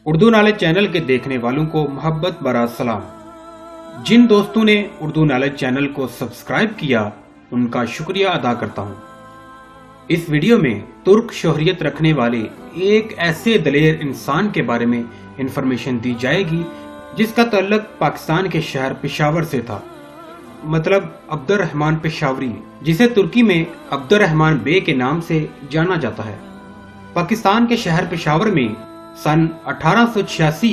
Urdu knowledge channel के देखने वालों को मोहब्बत भरा सलाम। जिन दोस्तों ने उर्दू नॉलेज चैनल को सब्सक्राइब किया उनका शुक्रिया अदा करता हूं। इस वीडियो में तुर्क शोहरियत रखने वाले एक ऐसे दलेर इंसान के बारे में इंफॉर्मेशन दी जाएगी जिसका ताल्लुक पाकिस्तान के शहर पेशावर से था, मतलब अब्दुर्रहमान पेशावरी, जिसे तुर्की में अब्दुर्रहमान बे के नाम से जाना जाता है। पाकिस्तान के शहर पेशावर में सन 1886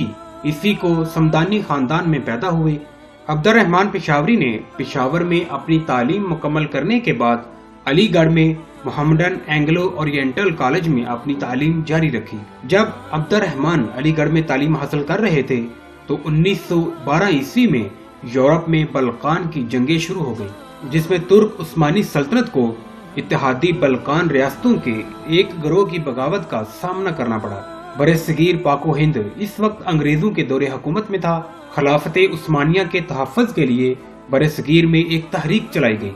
ईस्वी को समदानी खानदान में पैदा हुए अब्दुर्रहमान पेशावरी ने पेशावर में अपनी तालीम मुकम्मल करने के बाद अलीगढ़ में मोहम्मदन एंग्लो ओरिएंटल कॉलेज में अपनी तालीम जारी रखी। जब अब्दुर्रहमान अलीगढ़ में तालीम हासिल कर रहे थे तो 1912 ईस्वी में यूरोप में बल्कान की जंगें शुरू हो गई, जिसमें तुर्क उस्मानी सल्तनत को इत्तेहादी बल्कान रियासतों के एक गिरोह की बगावत का सामना करना पड़ा। बरसगीर पाको हिंद इस वक्त अंग्रेजों के दौरे हुकूमत में था। खिलाफत उस्मानिया के तहफ़्फ़ुज़ के लिए बरसगीर में एक तहरीक चलाई गई,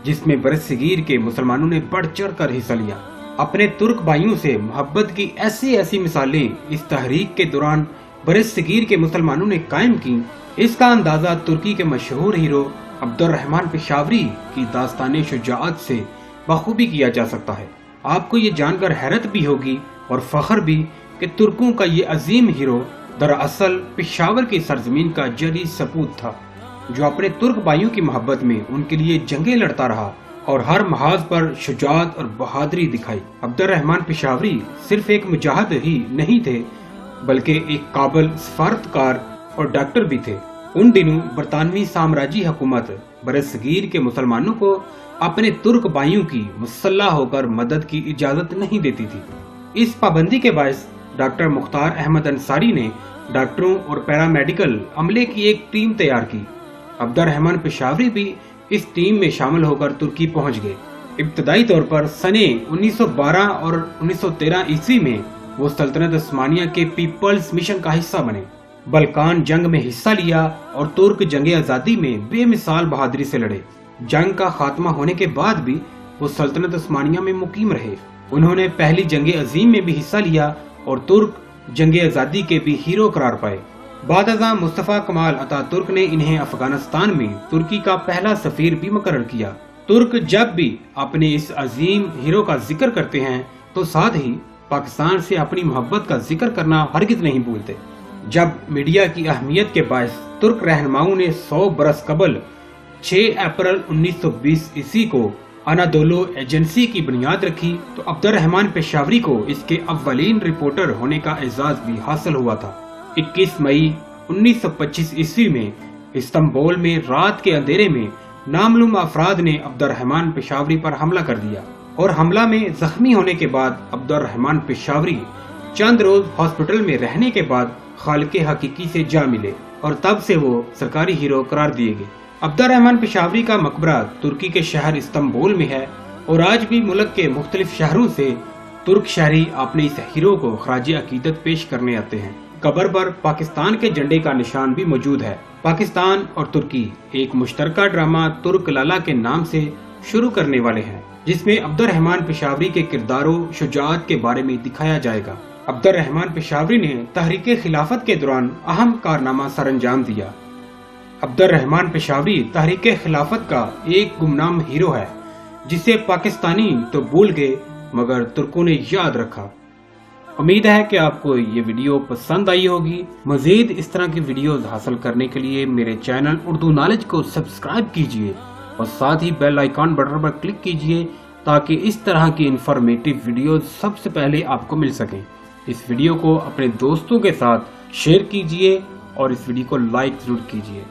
जिसमें बरसगीर के मुसलमानों ने बढ़ चढ़ कर हिस्सा लिया। अपने तुर्क भाइयों से मोहब्बत की ऐसी मिसालें इस तहरीक के दौरान बरसगीर के मुसलमानों ने कायम की। इसका अंदाजा तुर्की के मशहूर हीरो अब्दुर्रहमान पेशावरी की दास्तान शुजाअत से बखूबी किया जा सकता है। आपको ये जानकर हैरत भी होगी और फख्र भी कि तुर्कों का ये अजीम हीरो दरअसल पेशावर की सरजमीन का जरी सपूत था, जो अपने तुर्क भाइयों की मोहब्बत में उनके लिए जंगें लड़ता रहा और हर महाज पर शुजाअत और बहादुरी दिखाई। अब्दुर्रहमान पेशावरी सिर्फ एक मुजाहिद ही नहीं थे, बल्कि एक काबिल सफारतकार और डॉक्टर भी थे। उन दिनों बरतानवी साम्राज्य हुकूमत बरसगीर के मुसलमानों को अपने तुर्क भाइयों की मुसल्लह होकर मदद की इजाजत नहीं देती थी। इस पाबंदी के बायस डॉक्टर मुख्तार अहमद अंसारी ने डॉक्टरों और पैरामेडिकल अमले की एक टीम तैयार की। अब्दुर्रहमान पेशावरी भी इस टीम में शामिल होकर तुर्की पहुंच गए। इब्तदाई तौर पर सने 1912 और 1913 ईस्वी में वो सल्तनत उस्मानिया के पीपल्स मिशन का हिस्सा बने। बल्कान जंग में हिस्सा लिया और तुर्क जंग आज़ादी में बेमिसाल बहादुरी से लड़े। जंग का खात्मा होने के बाद भी वो सल्तनत उस्मानिया में मुकीम रहे। उन्होंने पहली जंग अजीम में भी हिस्सा लिया और तुर्क जंग आज़ादी के भी हीरो करार पाए। बादअज़ा मुस्तफ़ा कमाल अतातुर्क ने इन्हें अफगानिस्तान में तुर्की का पहला सफीर भी मुकर्रर किया। तुर्क जब भी अपने इस अजीम हीरो का जिक्र करते हैं तो साथ ही पाकिस्तान से अपनी मोहब्बत का जिक्र करना हरगिज नहीं भूलते। जब मीडिया की अहमियत के बायस तुर्क रहनुमाओं ने 100 बरस कबल 6 अप्रैल 1920 ईस्वी को अनादोलो एजेंसी की बुनियाद रखी तो अब्दुर्रहमान पेशावरी को इसके अव्वलीन रिपोर्टर होने का एजाज भी हासिल हुआ था। 21 मई 1925 ईस्वी में इस्तांबुल में रात के अंधेरे में नामालूम अफराद ने अब्दुर्रहमान पेशावरी पर हमला कर दिया और हमला में जख्मी होने के बाद अब्दुर्रहमान पेशावरी चंद रोज हॉस्पिटल में रहने के बाद खालिक हकीकी से जा मिले और तब से वो सरकारी हीरो करार दिए गए। अब्दुर्रहमान पेशावरी का मकबरा तुर्की के शहर इस्तांबुल में है और आज भी मुल्क के मुख्तलिफ शहरों से तुर्क शहरी अपने इस हीरो को खराज अकीदत पेश करने आते हैं। कब्र पर पाकिस्तान के झंडे का निशान भी मौजूद है। पाकिस्तान और तुर्की एक मुश्तरका ड्रामा तुर्क लाला के नाम से शुरू करने वाले हैं, जिसमें अब्दुर्रहमान पेशावरी के किरदारों शुजाअत के बारे में दिखाया जाएगा। अब्दुर्रहमान पेशावरी ने तहरीक खिलाफत के दौरान अहम कारनामा सरअंजाम दिया। अब्दुर्रहमान पेशावरी तहरीक खिलाफत का एक गुमनाम हीरो है, जिसे पाकिस्तानी तो भूल गए मगर तुर्कों ने याद रखा। उम्मीद है कि आपको ये वीडियो पसंद आई होगी। मजीद इस तरह की वीडियोस हासिल करने के लिए मेरे चैनल उर्दू नॉलेज को सब्सक्राइब कीजिए और साथ ही बेल आइकॉन बटन पर क्लिक कीजिए ताकि इस तरह की इंफॉर्मेटिव वीडियोस सबसे पहले आपको मिल सकें। इस वीडियो को अपने दोस्तों के साथ शेयर कीजिए और इस वीडियो को लाइक जरूर कीजिए।